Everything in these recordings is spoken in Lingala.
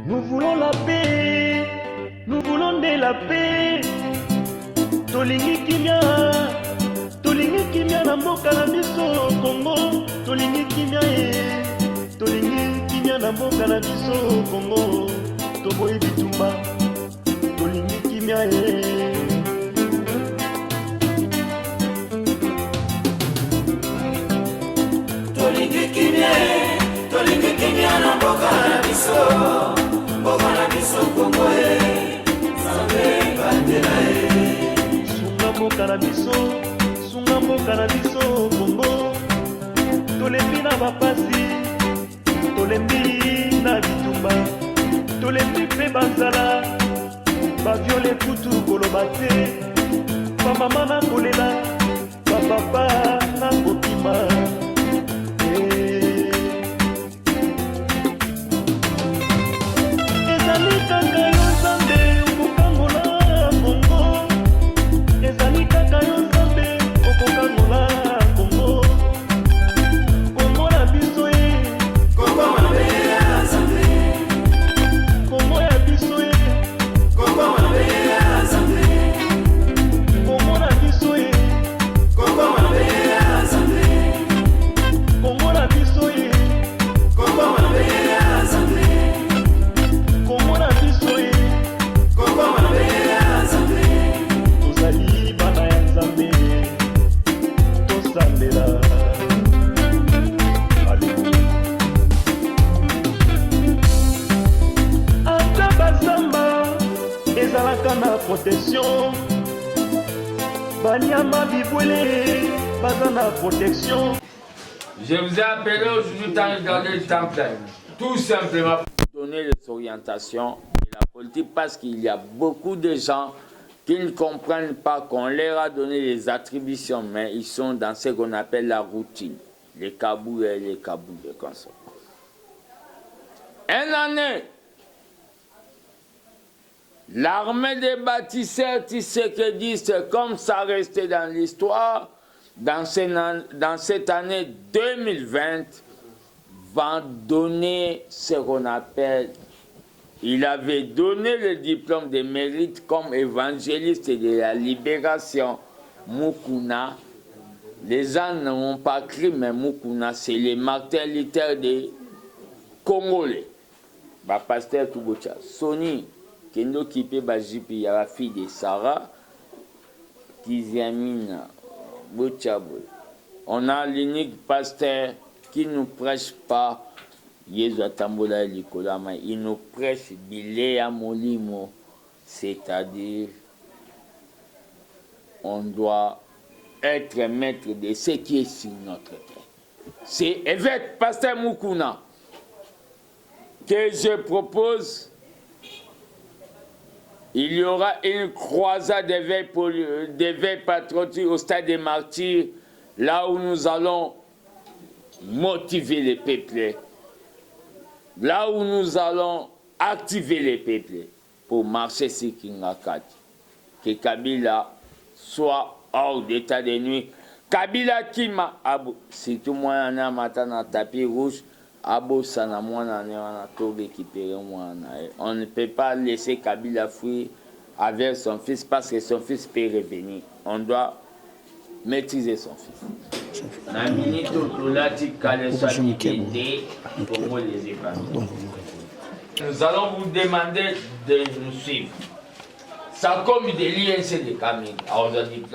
Nous voulons la paix, nous voulons de la paix. Tolingi kimia na mboka na biso Congo. Tolingi kimia na mboka na biso Congo. Toboyi bitumba, tolingi kimia Tolingi kimia na mboka na biso Congo Sambe bandela sunga mboka na biso Congo. Tolembi na bapasi, tolembi na bitumba, tolembi mpe banzala, baviole kutu koloba te, bamama na kolela, bapapa na kokima. Ezali kaka yo Nzambe okokangola Congo. Ezali kaka yo Nzambe okokangola Congo. Congo na biso Congo mabe ya Nzambe. Congo ya biso Congo mabe ya Nzambe. Congo na biso Congo mabe ya Nzambe. Congo na biso Congo mabe ya Nzambe. Congo na biso Congo mabe ya Nzambe. tozali bana ya Nzambe, tosambela. Ata bazamba ezalaka na protection, banyama bibwele baza na protection. Je vous ai appelé aujourd'hui dans le garder le temple, tout simplement pour donner les orientations de la politique, parce qu'il y a beaucoup de gens qui ne comprennent pas qu'on leur a donné les attributions, mais ils sont dans ce qu'on appelle la routine, les kabous et les comme ça. Une année, l'armée des bâtisseurs tshisekedi, comme ça restait dans l'histoire, dans cette année 2020, va donner ce qu'on appelle, il avait donné le diplôme de mérite comme évangéliste de la libération Mukuna. Les gens n'ont pas cru, mais Mukuna, c'est les martyrs des Congolais. Bah, pasteur Toubocha, Sony, qui est occupé par JP, il y a la fille de Sarah, Tiziamina. On a l'unique pasteur qui ne nous prêche pas Yesu Atambola Likolama, il nous prêche Bilea Molimo, c'est-à-dire on doit être maître de ce qui est sur notre terre. C'est évêque pasteur Mukuna que je propose. Il y aura une croisade d'éveil patriotique au stade des martyrs, là où nous allons motiver les peuples, là où nous allons activer les peuples pour marcher sur Kingakati. Que Kabila soit hors d'état de nuit. Kabila Kima, surtout moi, on a un tapis rouge. On ne peut pas laisser Kabila fuir avec son fils parce que son fils peut revenir. On doit maîtriser son fils. Nous allons vous demander de nous suivre. Ça comme des liens, c'est des caméras. Alors, on dit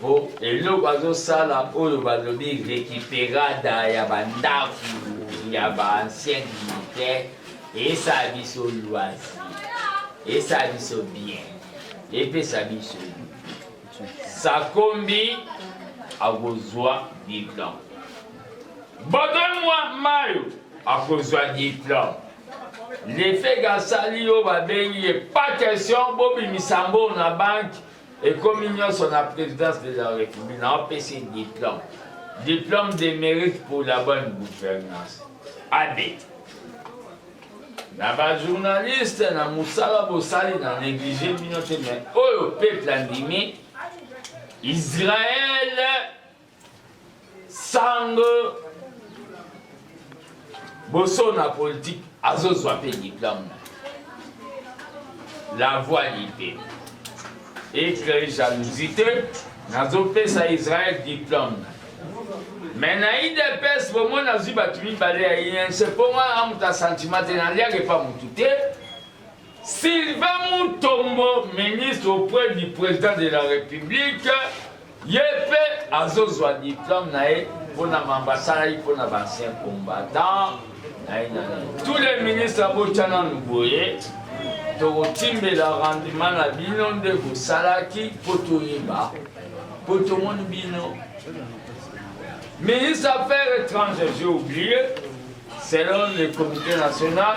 pour et le oiseau ça là pour le oiseau récupérer dans il y a ancien militaire et ça a mis au loisir et ça a mis au bien et puis ça a mis au ça combi a besoin de diplôme. Bonne-moi Mario a besoin de diplôme. L'effet Gassali au Babéni pas question Bobby Misambo na banque. Et comme il y a son présidence de la République, on a passé diplôme. Diplôme de mérite pour la bonne gouvernance. AD. La journaliste, la Moussala Bossali, dans négligé, mais au peuple andimé, Israël, sang, Bosso na politique, azozwa pe diplôme la voix libre et créer jalousie nazopesa Israël diplôme mais na IDPS bomoi nazwi bato mibale ya INC mpo nga amuta sentiment te naliaka epa mutu te. Sylvain Mutombo, ministre auprès du président de la République, Yépe azozwa diplôme nae pour l'ambassade pour l'ancien combattant. Tous les ministres à Bochana nous voyaient. Totimbe la rendement la bilan de Salaki Potoyeba. Potomon bino. Ministre des Affaires étrangères, j'ai oublié, selon le comité national.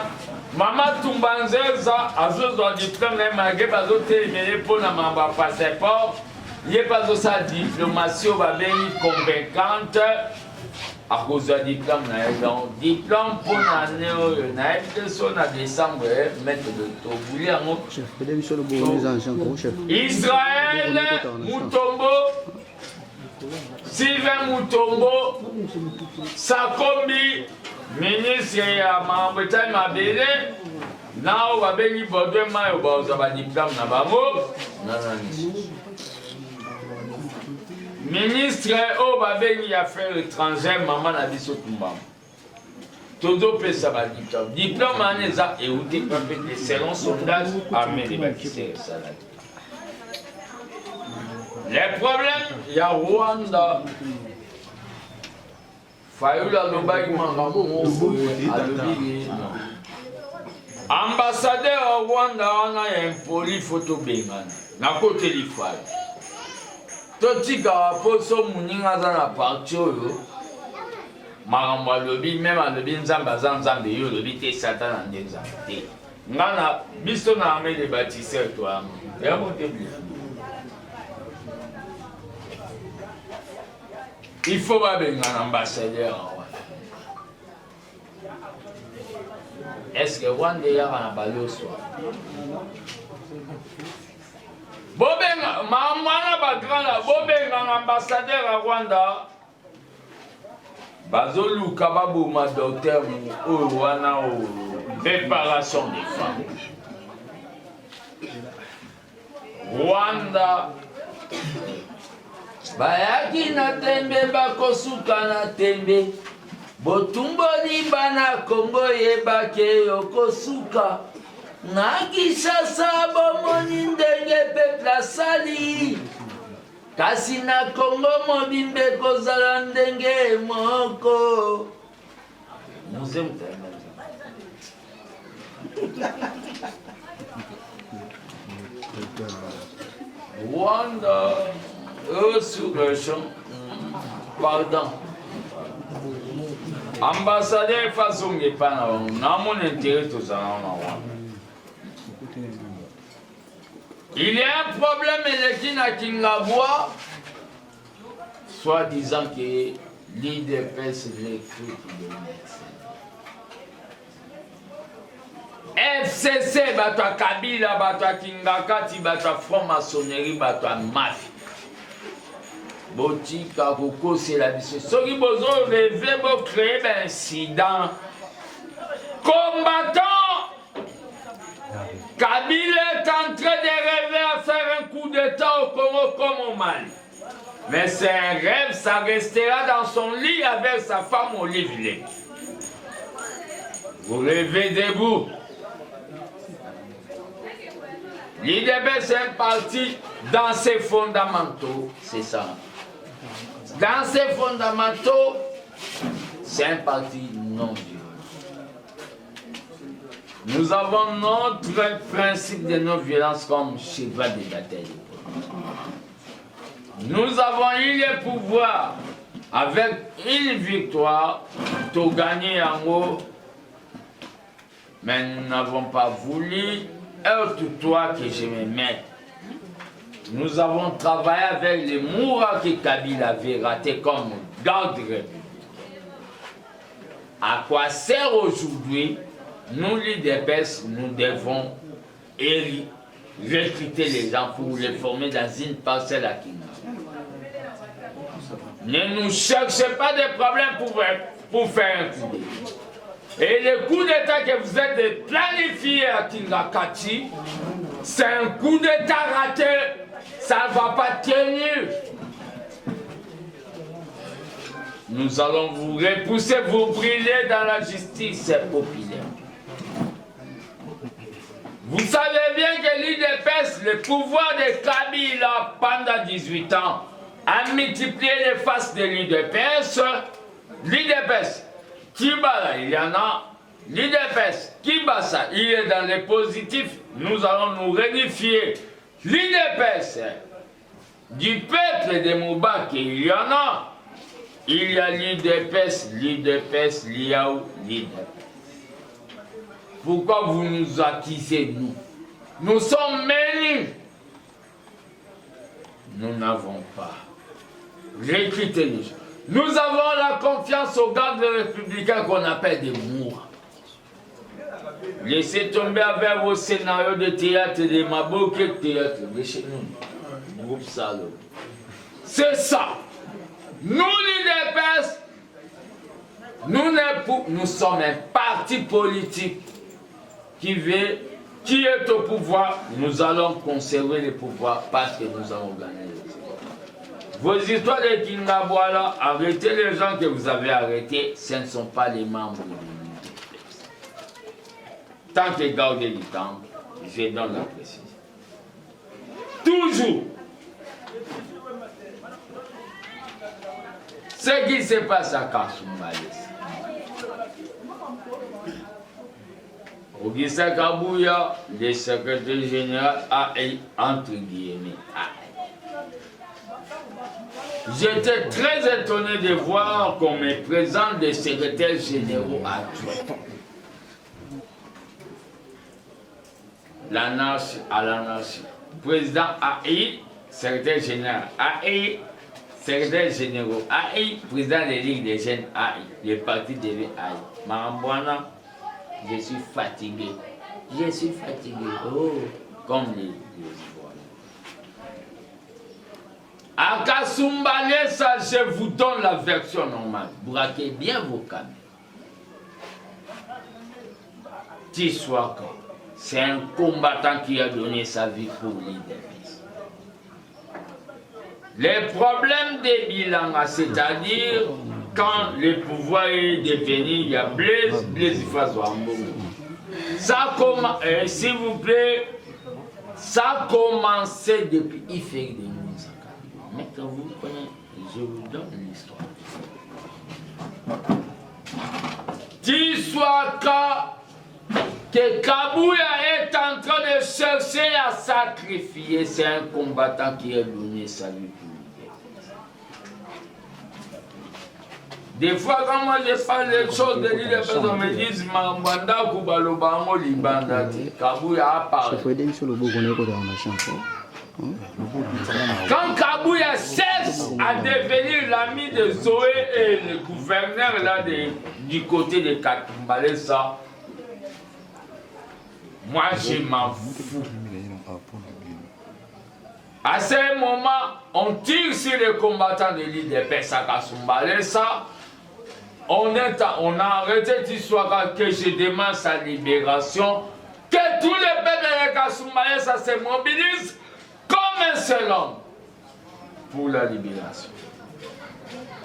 Mama Tumbanzeza azozwa diplôme malgré bazo téléméré pour na mamba passeport yé bazo sa diplomatie babengi convaincante à cause du diplôme na donc diplôme pour l'année na élection na décembre mettre de tobuli en Israël Mutombo Sylvain Mutombo Sakombi ministre ya Mambetai Mabele nao babengi bodwe mayo baoza ba diplôme na bango ministre o babengi affaires étrangères maman na biso tumbam todo pesa ba diplôme aneza euti papete selon sondage armée de bâtisseurs salade. Les problèmes ya Rwanda Fayula Lobaki Mangamu ambassadeur au Rwanda wana ya impoli photo bengana na côté l'Ifal. Totika poso muninga za na parti oyo makambo alobi même alobi nzambe aza nzambe yo alobi te satan na nde nzambe te ngana biso na armée de bâtisseurs toi ya motebi. Il faut pas un ambassadeur. Est-ce que Rwanda y a un ballon soit? Bobenga, maman bagranda, bobenga un ambassadeur à Rwanda. Bazolu kababu ma docteur ou Rwanda ou préparation des femmes. Rwanda. Bayaki na tembe bakosuka na tembe botumboli bana Kongo yebake yokosuka na Kinshasa bomoni ndenge peuple asali kasi na Kongo mobimbe kozala ndenge moko muze mutanga Rwanda pardon. Ambassadeur façon de pas na mon intérêt tout ça. Il y a un problème et les la voix, soit disant que l'IDPS recrute des médecins. FCC batwa Kabila batwa Kingakati batwa franc-maçonnerie batwa mafia. Botika Koko c'est la biso. Soki bozo rêver bo créer un incident. Combattant Kabila est en train de rêver à faire un coup d'état au Congo comme au Mali. Mais c'est un rêve, ça restera dans son lit avec sa femme Olivier. Vous rêvez debout. L'IDP c'est un parti dans ses fondamentaux, c'est ça. Dans ses fondamentaux, c'est un parti non violent. Nous avons notre principe de non-violence comme cheval de bataille. Nous avons eu le pouvoir avec une victoire pour gagner en haut, mais nous n'avons pas voulu être toi que je me mette. Nous avons travaillé avec les Moura que Kabila avait raté comme garde républicaine. À quoi sert aujourd'hui, nous l'IDPS, nous devons recruter les gens pour les former dans une parcelle à Kina. Ne nous cherchez pas de problèmes pour faire un coup d'État. Et le coup d'État que vous êtes planifié à Kingakati, c'est un coup d'État raté. Ça ne va pas tenir. Nous allons vous repousser, vous brûler dans la justice populaire. Vous savez bien que l'IDPS, le pouvoir de Kabila pendant 18 ans, a multiplié les faces de l'IDPS. L'IDPS, Kibala, il y en a. L'IDPS, Kibasa, il est dans les positifs. Nous allons nous réunifier. L'IDPS, du peuple de Moubak, il y en a. Il y a l'IDPS, l'IAO, l'IDPS. Pourquoi vous nous accusez, nous? Nous sommes menus. Nous n'avons pas recruté les gens. Nous avons la confiance aux gardes républicains qu'on appelle des mours. Laissez tomber avec vos scénarios de théâtre, de Mabok et de théâtre. Mais chez nous, groupe salaud. C'est ça. Nous, l'IDPS, nous sommes un parti politique qui est au pouvoir. Nous allons conserver le pouvoir parce que nous avons gagné. Vos histoires de Kingabwala, arrêtez les gens que vous avez arrêtés, ce ne sont pas les membres de l'IDPS. Tant que gardez du temps, je donne la précision. Toujours. Ce qui se passe à Kasumbalès. Augustin Kabouya, le secrétaire général, a entre guillemets. J'étais très étonné de voir qu'on me présente des secrétaires généraux adjoints. L'anarchie à l'anarchie. Président AI, secrétaire général AI, secrétaire général AI, président de Ligue des jeunes AI, le parti devient AI. Marambouana, je suis fatigué. Je suis fatigué. Oh, comme les Ivoiriens. À Kasumbalesa, je vous donne la version normale. Braquez bien vos caméras. Tiswaka, c'est un combattant qui a donné sa vie pour l'IDPS. Les problèmes des bilans, c'est-à-dire quand le pouvoir est devenu, il y a Blaise Ifazouambongo. Ça commence, s'il vous plaît, ça a commencé depuis Ifek de Moussaka. Mais quand vous connaissez, je vous donne l'histoire. Tiswaka, que Kabouya est en train de chercher à sacrifier, c'est un combattant qui a donné sa vie pour l'IDPS. Des fois, quand moi je parle des choses de l'IDPS, on me dit Mambanda Koubalobango Libanda. Kabouya a parlé. Quand Kabouya cesse à devenir l'ami de Zoé et le gouverneur là du côté de Katumbalesa, moi je m'en fous. À ce moment, on tire sur les combattants de l'IDPS à Kasumbalesa. On a arrêté Tiswaka que je demande sa libération. Que tous les peuples de Kasumbalesa se mobilisent comme un seul homme pour la libération.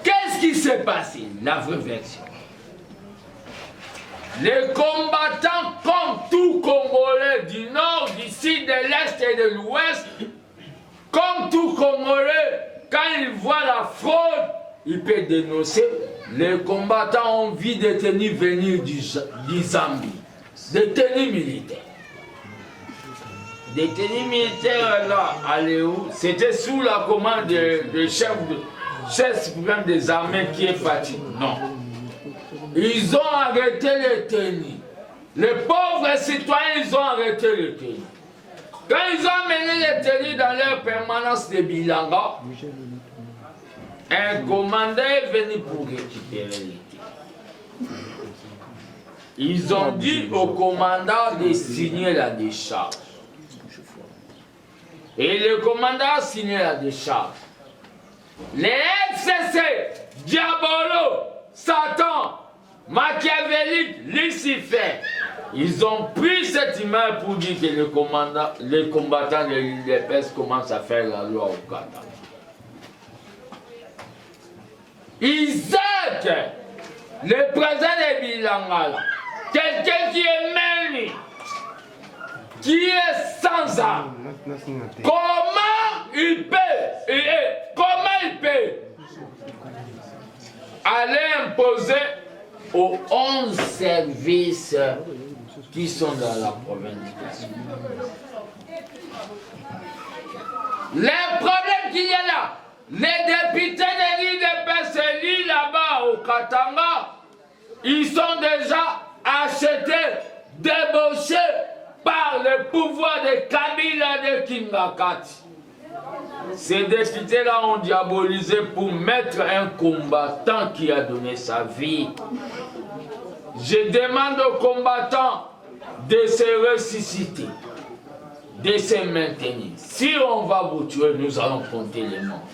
Qu'est-ce qui s'est passé? La vraie version. Les combattants, comme tout Congolais du Nord, du Sud, de l'Est et de l'Ouest, comme tout Congolais, quand ils voient la fraude, ils peuvent dénoncer. Les combattants ont vu des tenues venir du Zambie, des tenues militaires. Des tenues militaires là, allez où? C'était sous la commande de chef suprême des armées qui est fatigué. Non. Ils ont arrêté les tenues. Les pauvres citoyens, ils ont arrêté les tenues. Quand ils ont amené les tenues dans leur permanence de Bilanga, un commandant est venu pour récupérer les tenues. Ils ont dit au commandant de signer la décharge. Et le commandant a signé la décharge. Les FCC, Diabolo, Satan, machiavélique, Lucifer. Ils ont pris cette image pour dire que les combattants de l'UDPS commencent à faire la loi au Qatar. Isaac, le président de Bilangala, quelqu'un qui est mêlé, qui est sans âme, comment il peut aller imposer aux 11 services qui sont dans la province? Les problèmes qu'il y a là, les députés de l'UDPS élus là-bas au Katanga, ils sont déjà achetés, débauchés par le pouvoir de Kabila de Kingakati. Ces députés-là ont diabolisé pour mettre un combattant qui a donné sa vie. Je demande aux combattants de se ressusciter, de se maintenir. Si on va vous tuer, nous allons compter les morts.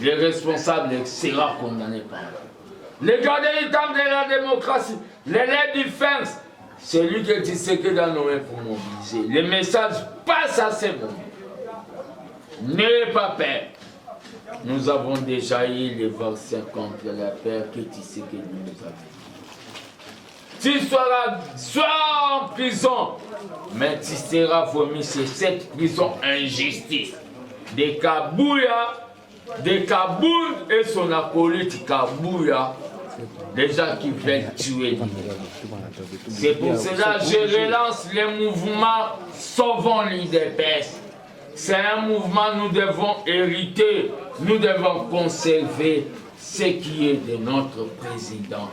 Le responsable sera condamné par nous. Le gardien du temple de la démocratie, l'élève du FENS, c'est lui que tu sais que dans nos mains pour mobiliser. Le message passe à ce moment. N'ayez pas peur. Nous avons déjà eu les vaccins contre la peur que tu sais que nous avons. Tu sois en prison, mais tu seras vomi sur cette prison injustice. De Kabouya, de Kaboul et son acolyte Kabouya, des gens qui veulent tuer. C'est pour cela que je relance le mouvement Sauvons l'UDPS. C'est un mouvement nous devons hériter, nous devons conserver ce qui est de notre président,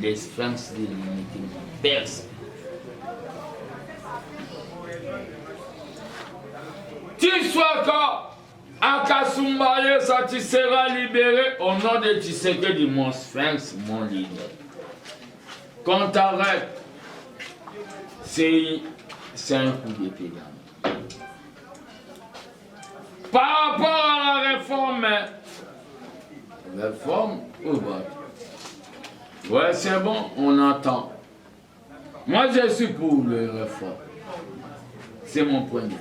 les sphinx de l'unité perse. Tu sois quand à Kasumbaye, ça tu seras libéré au nom de Tshisekedi, mon sphinx, mon leader. Quand t'arrêtes, c'est un coup d'épée. Par rapport à la réforme, ouais, c'est bon, on entend. Moi, je suis pour les réformes. C'est mon point de vue.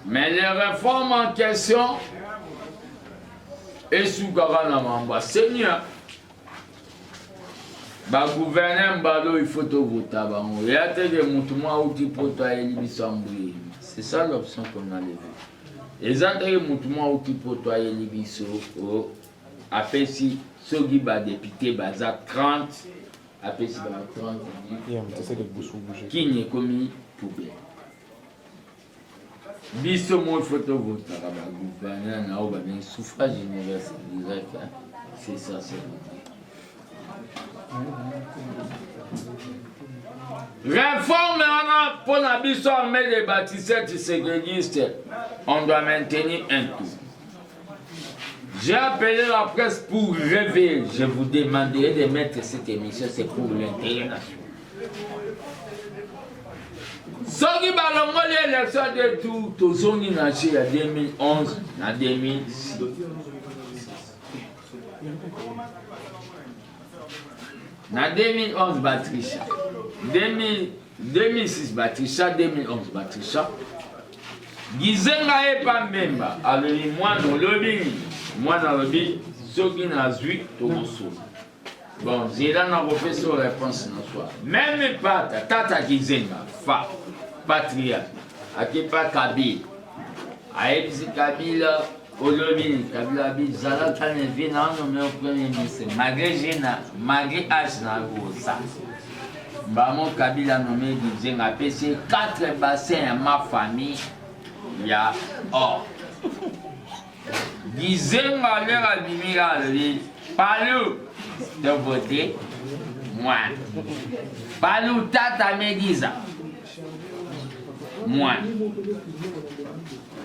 Mais les réformes en question, et sous Garanamamba, Seigneur, bah gouverner Mbalo, il faut te voter. Il y a des mouvements où tu peux t'aller. C'est ça l'option qu'on a levée. Les autres mouvements où tu peux t'aller après si ceux qui sont députés, 30, après si 30, qui n'est commis poubelle. Biso mo photo voter à gouverner na oba bien suffrage universel direct. C'est ça, c'est réforme pour la biso armée des bâtisseurs ségrégistes. On doit maintenir un tout. J'ai appelé la presse pour rêver. Je vous demanderai de mettre cette émission, c'est pour l'intérêt national. Ce qui va le l'élection de tout, tout son inaché en 2011, en 2006. En 2011, Batrisha. 2006, Batrisha. 2011, Batrisha. Gizenga et Pambemba. Alors, moi, dans le lobby, ceux qui n'ont vu, tout le monde. Bon, j'ai là une professeur réponse dans soir. Même pas Tata Gizenga, fa, patria, Akepa Kabila. Aepsi Kabila, Olomini, Kabila Bi, Zala Kanevina, nommé au premier ministre. Malgré Gena, malgré Ashna Gosa. Bamon Kabila nommé Gizenga, PC 4 bassins à ma famille, il y a or. Gizenga, leur abimira, Palou de voter, moi. Palou Tata Mediza, moi.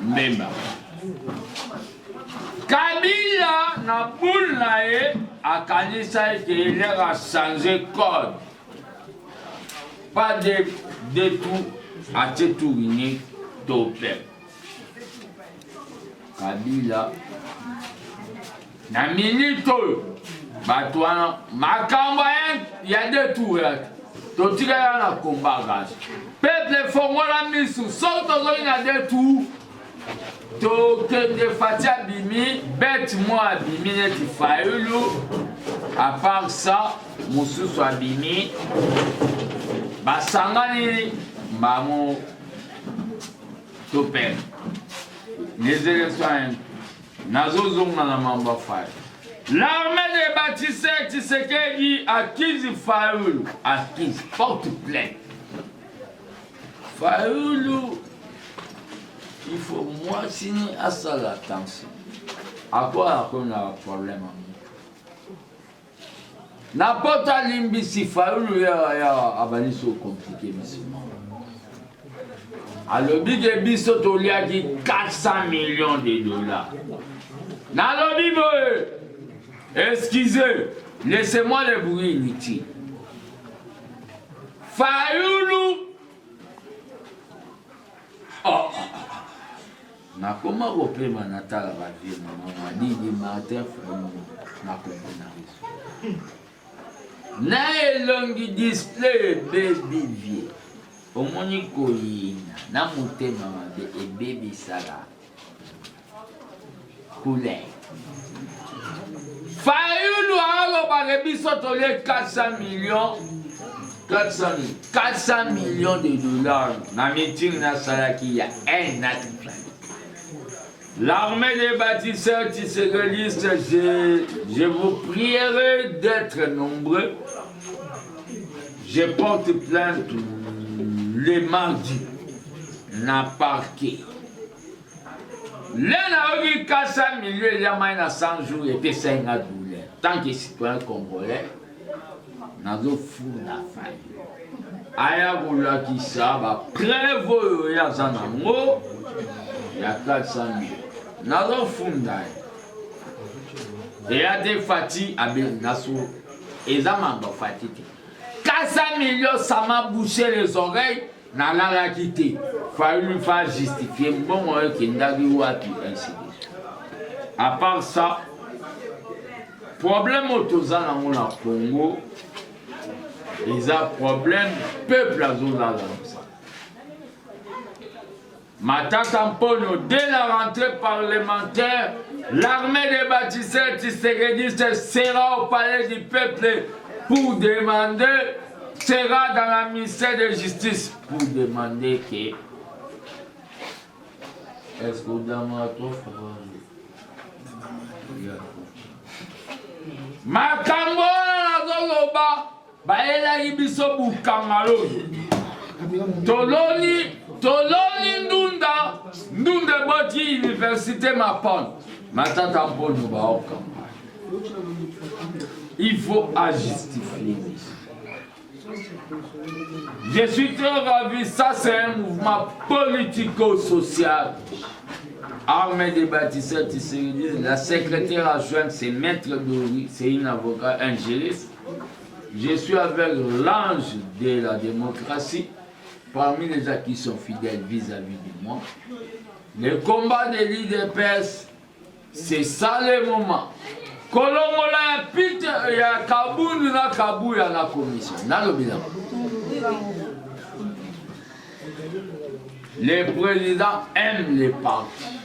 Mbemba. Kabila na boule nae a kanisa il a changé code. Pas de tout à tout unique topé. Kabila na minute Batouana, Makambayen, il y a deux tours. Donc, il y a un combat. Peuple, faut moi la mise sous. Sauf qu'il y a deux tours. Donc, de Fatia Bimi, bête moi Bimi, n'est pas à part ça, Moussou soit Bimi. Basangani, Bamo, Topem. Les élections, Nazo Zonga na Mamba Faye. L'armée des bâtisseurs Tshisekedi accuse Fayoulou. Accuse, porte plainte. Fayoulou, il faut moi signer à ça l'attention. À quoi on a un problème? N'importe quel limbi si Fayoulou y a compliqué. Alors, Big Bisso Tolia dit 400 millions de dollars. Nalobi boy. Excusez, laissez-moi le bruit inutile. Fayoulou. Oh. Na comment repérer ma natale va vivre, maman dit Martin Fayoulou. Na comprendre. Na elongi display baby vie. Omoni koyina na motema mabe e baby sala. Couleur. Fayoulou a parlé biso tolé 400 millions. 400 millions de dollars. Na meeting na salaki ya un autre plan. L'armée des bâtisseurs tisserélistes, je vous prierai d'être nombreux. Je porte plainte les mardis. Na parquet. L'un a eu 400 millions, il y a 100 jours, et puis 5 dollars. Tant que citoyen congolais, nous avons fou la faille. Aya Goula qui ça, prévoit, il y a 400 millions. Nous avons fou d'ailleurs. Il y a des fatigues à Benassou. Et ça m'a fatigué. 400 millions, ça m'a bouché les oreilles. Na la quitté, fallu lui faire justifier bon qu'il n'a pas ainsi. À part ça, problème autour dans le Congo, ils ont problème peuple à Zola. Matakampono, dès la rentrée parlementaire, l'armée des bâtisseurs tissérédistes sera au palais du peuple pour demander. Sera dans la ministère de justice pour demander que est-ce que vous avez trop Makambo na zoba baela ibiso bukangalo Toloni ndunda boti université Mapon matata mpono baoka. Il faut justifier. Je suis très ravi, ça c'est un mouvement politico-social. Armée des bâtisseurs tisserédistes, la secrétaire adjointe c'est Maître Dori, c'est une avocate, un juriste. Je suis avec l'ange de la démocratie, parmi les gens qui sont fidèles vis-à-vis de moi. Le combat de l'IDPS, c'est ça le moment. Kolongola pite ya kabundu na kabuya na commission. Na lobina. Les présidents aiment les partis.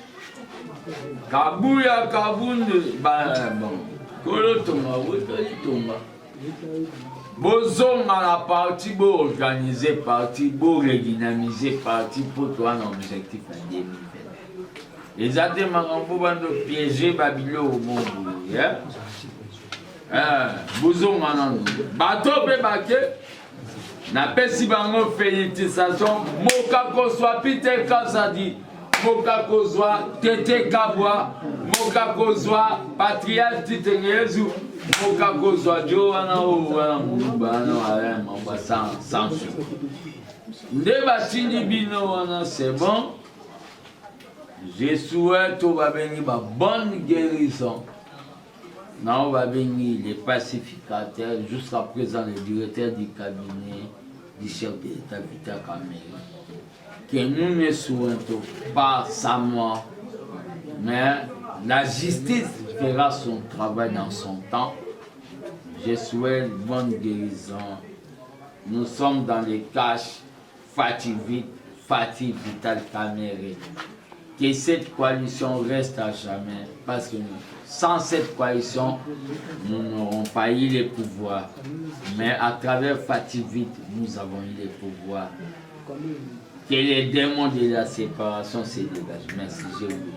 Kabuya kabundu bon. Kolotonga wotali tonga. Bozonga la parti, bo organiser parti, bo redynamiser parti pour toi un objectif en 2020. Les athées m'ont piégé Babylone au bon boulot. Bouzon manan. Bateau pe baké. Na pesi bango félicitation. Moka kozwa Peter Kazadi. Moka kozwa Tete Kabwa. Moka kozwa Patrial Titengezu. Moka kozwa Joana Owana Mubana Alain Mamba sans sou. Nde batindi bino wana c'est bon. Je souhaite au Babeni ma bonne guérison. Non, Babeni, les pacificateurs, jusqu'à présent le directeur du cabinet du chef de l'État Vital Kamere. Que nous ne souhaitons pas sa mort, mais la justice fera son travail dans son temps. je souhaite bonne guérison. Nous sommes dans les caches Fatih Vital Kamere. Que cette coalition reste à jamais, parce que sans cette coalition, nous n'aurons pas eu les pouvoirs. Mais à travers Fatih Vit, nous avons eu les pouvoirs. Que les démons de la séparation se dégagent. Merci, j'ai oublié.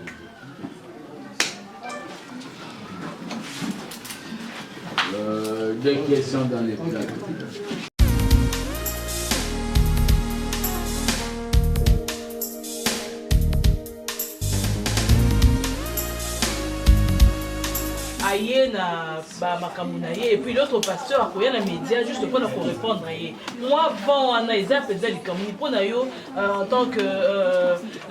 Deux questions dans les plateaux. Aïe na makamuna ye et puis l'autre pasteur a koya na média juste pour répondre aïe. Moi bon ana ezap ezali comme pour na yo en tant que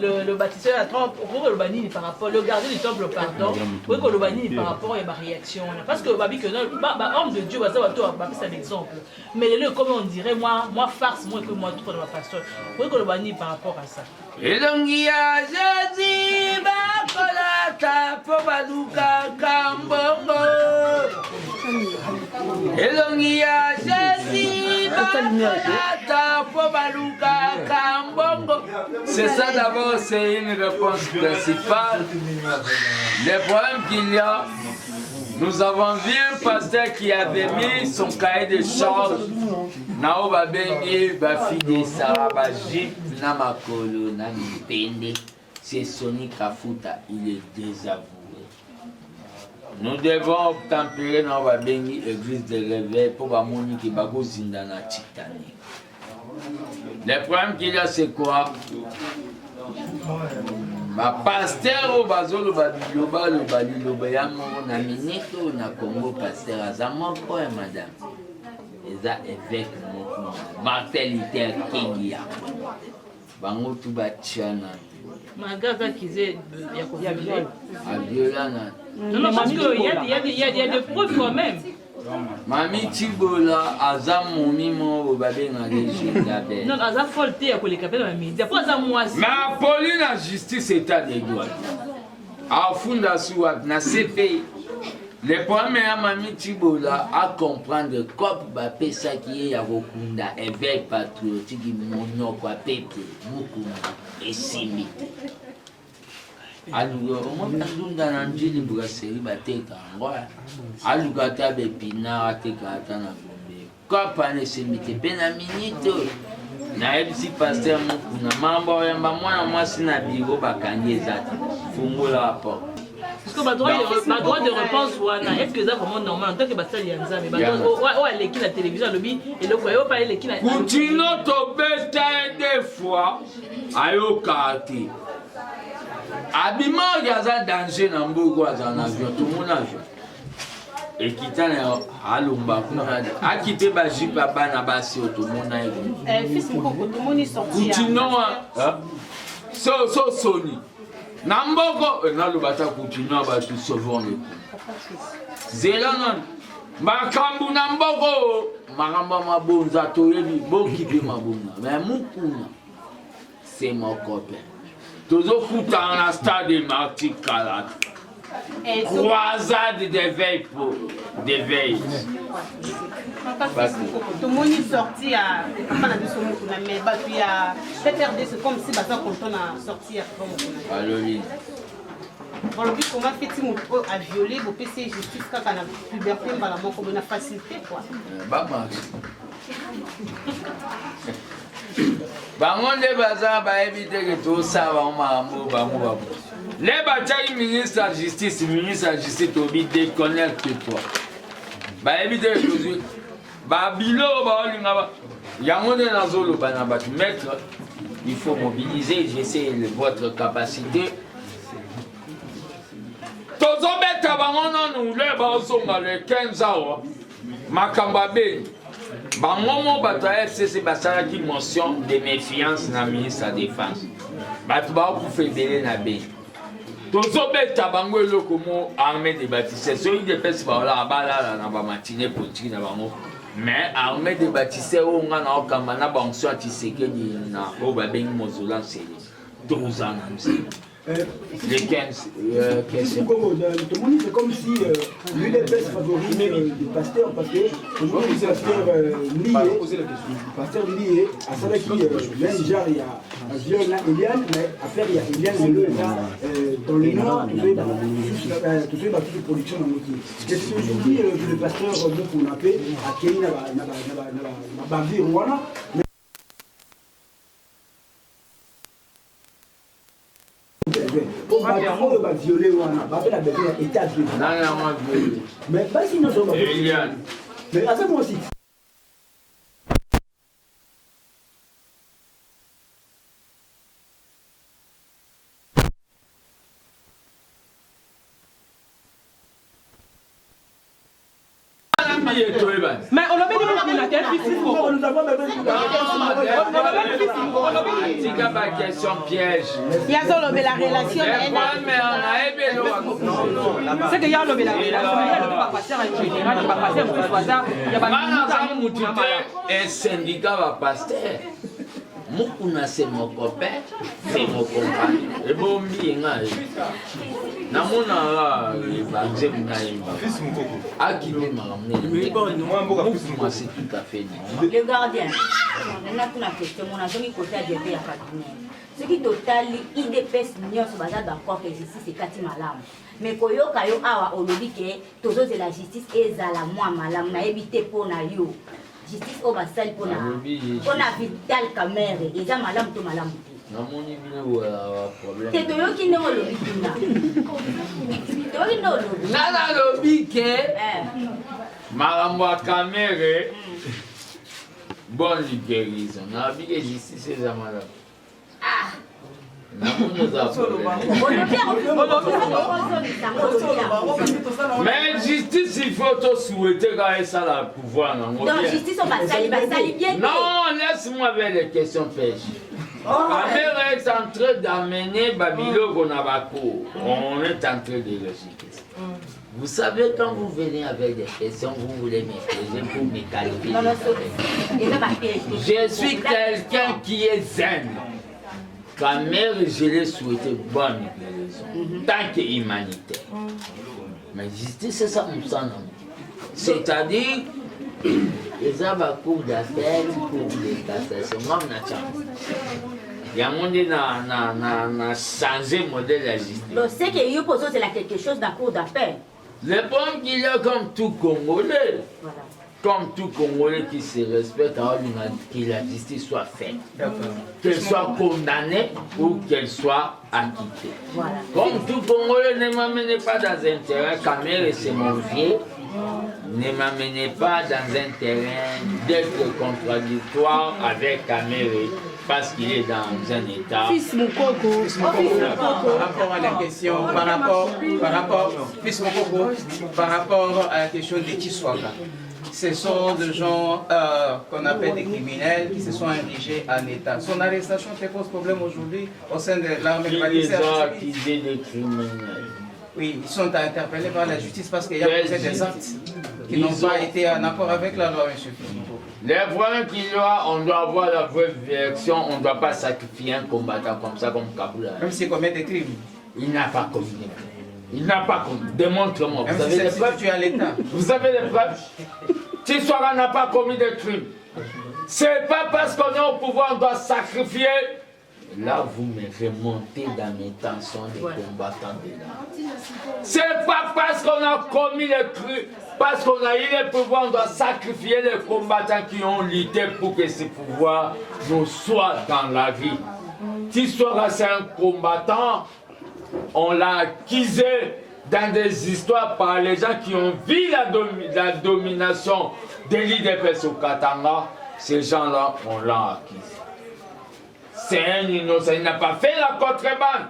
le bâtisseur à trompe pour le banni par rapport le gardien du temple pardon pour que le banni par rapport à ma réaction parce que babi que homme de Dieu va ça c'est un exemple mais comme on dirait moi farce moi que moi trop de ma pasteur pour que le banni par rapport à ça. Elongia Jésus bakolata pobaduka kambongo. Elongia Jésus bakolata pobaduka kambongo. C'est ça d'abord, c'est une réponse principale. Les problèmes qu'il y a, nous avons vu un pasteur qui avait mis son cahier de charge. Nao babengi bafi de Saraba Jip na makolo na mipende. C'est Sony Kafuta, il est désavoué. Nous devons obtempérer dans babengi église de réveil pour bamoni ki bago zindana Titanic. Le problème qu'il y a c'est quoi? Ma pasteur au bazolo babiloba le baliloba ya mo na minito na Congo pasteur azamo ko madame. Eza évêque Martin Luther King ya bango tu bachana Magaga kize ya viol. A violana. Non parce que il y a des preuves quand même. Mami Tibola azamu mimo babenga les non aza folte ya koleka pe na média pour aza mwasi. Mais Pauline la justice état des droits. A funda suwa na CPI. Le problème est à Mami Tibola à comprendre que Bapé Saki ya Rokunda éveil patriotique monoko à Pepe Mukunda et Simite. Alors, on m'a dit dans l'Anjili brasserie bateka ngwa. Alors ta bepina ateka atana bombe. Kopa ne Simite pena minito. Na ebisi pasteur Mukunda mambo yamba mwana mwasi na biro bakangi ezati. Fungola rapport. Parce que ma droit de réponse, est-ce que c'est vraiment normal en tant que Bastille Yanza, mais l'équipe la télévision, le bi et le quoi, pas l'équipe la. Continue to bêta des fois, ayo kati. Abima yaza danger na mbogo aza na avion, tout le monde avion. Et quittana alumba kuna a quitté ba jipe bana basi tout le monde avion. Fils Moko, tout le monde est sorti. Continue so Sony. Namboko na lubata continue ba tout sauvons le Zélanon makambu namboko maramba mabonza toyebi bokipe mabonga mais mukuna c'est mon copain tozo futa na stade Marty Kalat croisade d'éveil pour d'éveil. Tout le monde est sorti à mais il y a PTRD, c'est comme si Bata Conton a sorti à Aloli. Voilà, puis comment fait-il à violer vos PC justice quand on a puberté, on a facilité quoi. Bangonde baza ba éviter que tout ça va mamu. Les batailles ministre de la justice tobi déconnecte-toi. Ba éviter que ba bilo ba olinga ba yangonde na zolo bana ba mettre il faut mobiliser, j'essaie votre capacité. Tozo beta bangono nous le ba osonga le 15 ans. Makamba be bangomo bato FCC basala qui motion de méfiance na ministre de la défense. Bato ba ku fédéré na be. Tozo beta bango eloko mo armée de bâtisseurs. So il dépêche ba la bala na ba matinée politique na bango. Mais armée de bâtisseurs on a na okamba na bango so atiseke na o ba bengi mozola sele. 12 ans na msi. Les 15 questions. C'est comme si l'UDPS favorise le pasteur parce que aujourd'hui le pasteur lié à ça qui même genre il y a viol Eliane mais affaire il y a Eliane le dans le nord tout fait toute production dans l'outil. Qu'est-ce que aujourd'hui le pasteur qu'on appelle à Kenya na bavi Rwanda. Mais pas si nous sommes mais à ça moi aussi. Mais on a mis une question piège. Il y a la relation. C'est qu'il y a la relation. Il va passer en général, il va passer en plus. Il y a un syndicat va passer. Mukuna c'est mon copain, c'est mon compagnon. Et bon, bien, namona banze munaimba. Akili maramne. Moi c'est tout à fait. Le gardien. On a une question, on a jamais côté de bien cabinet. Ce qui total IDPS nyonso baza d'accord que justice c'est kati malamu. Mais koyoka yo awa olobi ke tozo de la justice ezala moi malamu na ebité pona yo. Justice au basal pour la Vital Camere et ça madame tout madame namoni bino problème te to yoki ne olobi kina to yoki no olobi nana lobi ke marambo Camere bonne guérison na bige justice eza madame mais justice il faut te souhaiter quand ça la pouvoir non justice on va salir bien non laisse-moi avec les questions pêche. Ma mère est en train d'amener Babylone à Bako. On est en train de logiquer. Vous savez, quand vous venez avec des questions, vous voulez m'éclairer pour me qualifier. Je suis quelqu'un qui est zen. Ta mère, je l'ai souhaité bonne guérison, tant qu'humanitaire. Mais justice, c'est ça, c'est-à-dire, les cours d'appel, cours de cassation, il y a un monde qui a changé le modèle de la justice. Donc, c'est qu'il y a quelque chose dans le cours d'appel. Le bon qu'il y a comme tout Congolais. Voilà. Comme tout Congolais qui se respecte, alors que la justice soit faite, qu'elle soit condamnée ou qu'elle soit acquittée. Voilà. Comme tout Congolais, ne m'amenez pas dans un terrain, Camere c'est mon vieux, ne m'amenez pas dans un terrain d'être contradictoire avec Camere parce qu'il est dans un état. Fils Moukoko. Par rapport à la question, par rapport à la question de Kiswaka. Ce sont des gens qu'on appelle des criminels qui se sont indigés en État. Son arrestation te pose problème aujourd'hui au sein de l'armée palestinienne. Qui les des criminels. Oui, ils sont interpellés par la justice parce qu'il y a des actes qui n'ont pas été en accord avec la loi, M. Fissoko. Les voyants qu'il y a, on doit avoir la vraie version, on ne doit pas sacrifier un combattant comme ça, comme Kaboula. Même s'il commet des crimes. Il n'a pas commis des crimes. Il n'a pas commis. Démontre-moi. Vous avez des preuves? Tu es à l'État. Vous avez des preuves? Tissoara n'a pas commis de crime. C'est pas parce qu'on est au pouvoir qu'on doit sacrifier. Là, vous me remontez dans mes tensions de combattants de là. C'est pas parce qu'on a commis le crime, parce qu'on a eu le pouvoir, on doit sacrifier les combattants qui ont lutté pour que ce pouvoir nous soit dans la vie. Tissoara, c'est un combattant. On l'a acquisé dans des histoires par les gens qui ont vu la domination de l'IDPS au Katanga. Ces gens-là, on l'a acquis. C'est un innocent, il n'a pas fait la contrebande.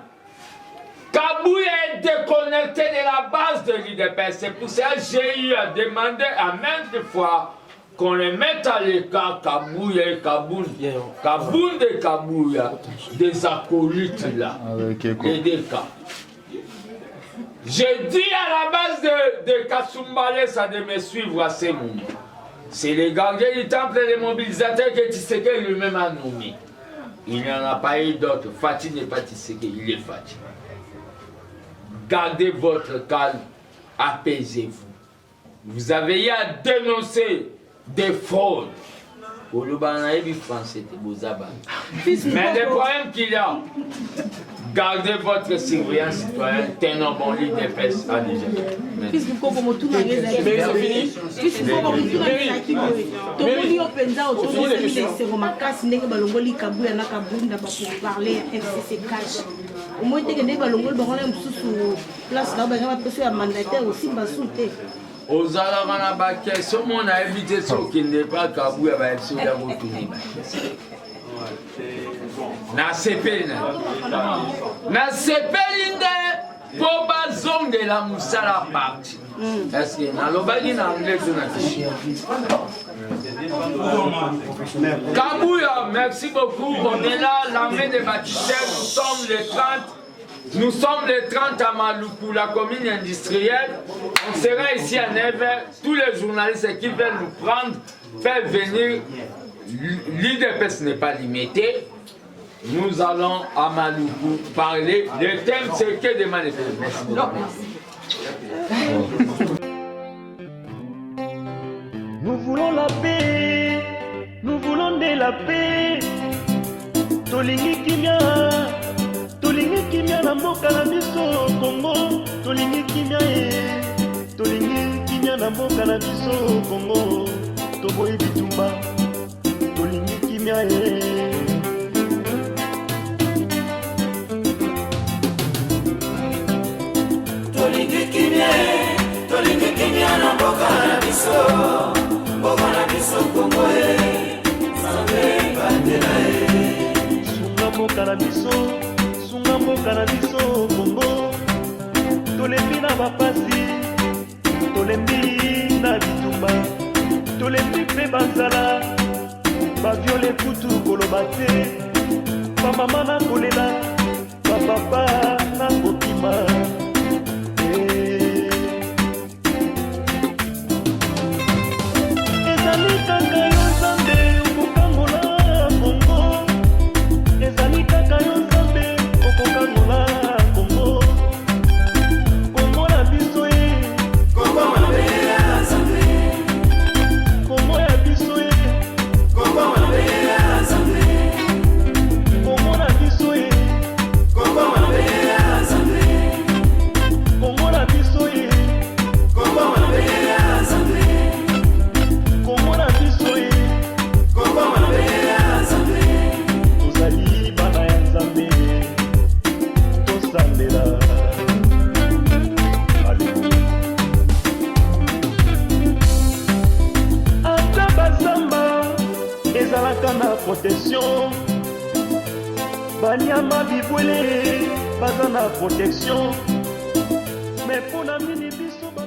Kabouya est déconnecté de la base de l'IDPS. C'est pour ça que j'ai eu à demander à maintes fois qu'on les mette à l'écart Kabouya et Kaboun et Kabouya, des acolytes là, et des cas. J'ai dit à la base de Kassumbale, ça de me suivre à ces moments. C'est les gardiens du temple et les mobilisateurs que Tshisekedi lui-même a nommé. Il n'y en a pas eu d'autres. Fatih n'est pas Tshisekedi, il est Fatih. gardez votre calme, apaisez-vous. Vous avez eu à dénoncer des fraudes. Mais le problème qu'il y a, gardez votre surveillance citoyenne, tenant bon lit d'épaisse à Niger. tomoni yo mpenza otososemilesengo makasi ndenge balongoli kabuya na kabunda bapourparle ya fcc cash omoi teke ndenge balongoli bango na mosusu place nao banga bapeso ya mandataire osi basu te ozalaka na bakestion mo nayebi te so okende pa kabuya bayebiso ya kotuni nasepeli nde mpo bazongela mosala parti eske nalobaki na anglais to na Kabuya, merci beaucoup. On est là, l'armée des bâtisseurs. Nous sommes les 30 à Maluku, la commune industrielle. On sera ici à 9h. Tous les journalistes qui veulent nous prendre peuvent venir. L'IDPS n'est pas limité. Nous allons à Maluku parler. Le thème, c'est que des manifestations. Nous voulons la paix, nous voulons de la paix. Tolingi kimia na mboka na biso Congo. Tolingi kimia na mboka na biso Congo. Toboyi bitumba, tolingi kimia Tolingi kimia na mboka na biso. Mboka na biso Congo Sambe bandela Sunga mboka na biso Congo. Tolembi na bapasi, tolembi na bitumba, tolembi mpe banzala, baviole kutu koloba te, bamama na kolela, bapapa na kokima. Protection, Banyama Bibwele, pas dans la protection, mais pour la mini biso.